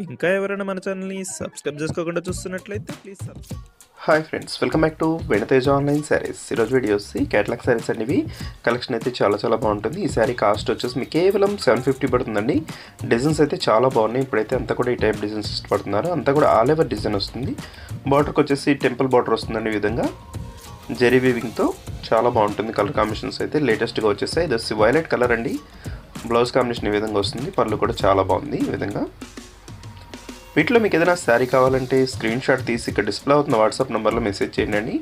ఇంకా ఎవరైనా మన ఛానల్‌ని సబ్స్క్రైబ్ చేసుకోకుండా చూస్తున్నట్లయితే please subscribe. Hi friends, welcome back to Veniteja online sarees. ఈరోజు వీడియోస్ క్యాటలాగ్ శారీస్ అనేవి కలెక్షన్ అయితే చాలా బాగుంటుంది. ఈ శారీ కాస్ట్ వచ్చేసి మీకు కేవలం 750 పడుతుందండి. డిజైన్స్ అయితే చాలా బాగున్నాయి. ఇప్పుడైతే అంతా కూడా ఈ టైప్ డిజైన్స్ ఇష్టపడుతున్నారు. అంతా కూడా ఆల్ ఓవర్ డిజైన్ వస్తుంది. బార్డర్కి వచ్చేసి టెంపుల్ బార్డర్ వస్తుందండి. ఈ విధంగా జెరీ వీవింగ్తో చాలా బాగుంటుంది. కలర్ కాంబినేషన్స్ అయితే లేటెస్ట్గా వచ్చేసాయి. ఇది వచ్చి వైలెట్ కలర్ అండి. బ్లౌజ్ కాంబినేషన్ ఈ విధంగా వస్తుంది. పళ్ళు కూడా చాలా బాగుంది. ఈ విధంగా వీటిలో మీకు ఏదైనా శారీ కావాలంటే స్క్రీన్ షాట్ తీసి ఇక్కడ డిస్ప్లే అవుతున్న వాట్సాప్ నెంబర్లో మెసేజ్ చేయండి.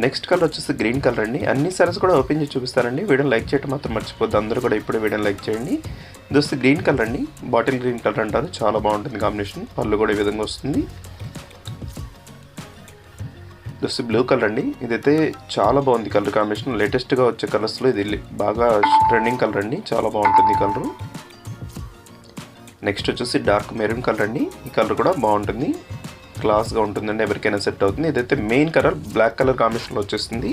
నెక్స్ట్ కలర్ వచ్చేసి గ్రీన్ కలర్ అండి. అన్ని సారీస్ కూడా ఓపెన్ చేసి చూపిస్తానండి. వీడియోని లైక్ చేయడం మాత్రం మర్చిపోద్దు. అందరూ కూడా ఇప్పుడే వీడియోని లైక్ చేయండి. ఇది వస్తే గ్రీన్ కలర్ అండి. బాటిల్ గ్రీన్ కలర్ అంటారు. చాలా బాగుంటుంది కాంబినేషన్. పళ్ళు కూడా ఈ విధంగా వస్తుంది. ఇది వస్తే బ్లూ కలర్ అండి. ఇదైతే చాలా బాగుంది కలర్ కాంబినేషన్. లేటెస్ట్గా వచ్చే కలర్స్లో ఇది బాగా ట్రెండింగ్ కలర్ అండి. చాలా బాగుంటుంది ఈ కలరు. నెక్స్ట్ వచ్చేసి డార్క్ మెరూన్ కలర్ అండి. ఈ కలర్ కూడా బాగుంటుంది, క్లాస్గా ఉంటుందండి. ఎవరికైనా సెట్ అవుతుంది. ఇదైతే మెయిన్ కలర్ బ్లాక్ కలర్ కాంబినేషన్లో వచ్చేస్తుంది.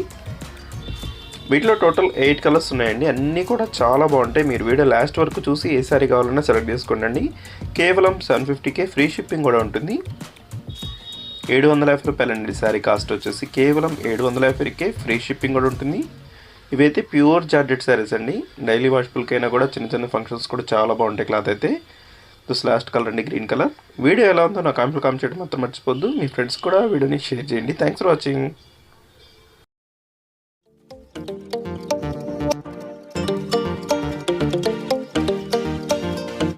వీటిలో టోటల్ 8 కలర్స్ ఉన్నాయండి. అన్నీ కూడా చాలా బాగుంటాయి. మీరు వీడియో లాస్ట్ వరకు చూసి ఏ సారీ కావాలన్నా సెలెక్ట్ చేసుకోండి. కేవలం 750కే ఫ్రీ షిప్పింగ్ కూడా ఉంటుంది. 750 రూపాయలండి శారీ కాస్ట్ వచ్చేసి. కేవలం 750కే ఫ్రీ షిప్పింగ్ కూడా ఉంటుంది. ఇవైతే ప్యూర్ జార్జెట్ శారీస్ అండి. డైలీ వాష్బుల్కైనా కూడా చిన్న ఫంక్షన్స్ కూడా చాలా బాగుంటాయి. క్లాత్ అయితే లాస్ట్ కలర్ అండి, గ్రీన్ కలర్. వీడియో ఎలా ఉందో నా కామెంట్ చేయడం మాత్రం మర్చిపోద్దు. మీ ఫ్రెండ్స్ కూడా వీడియోని షేర్ చేయండి. Thanks for watching.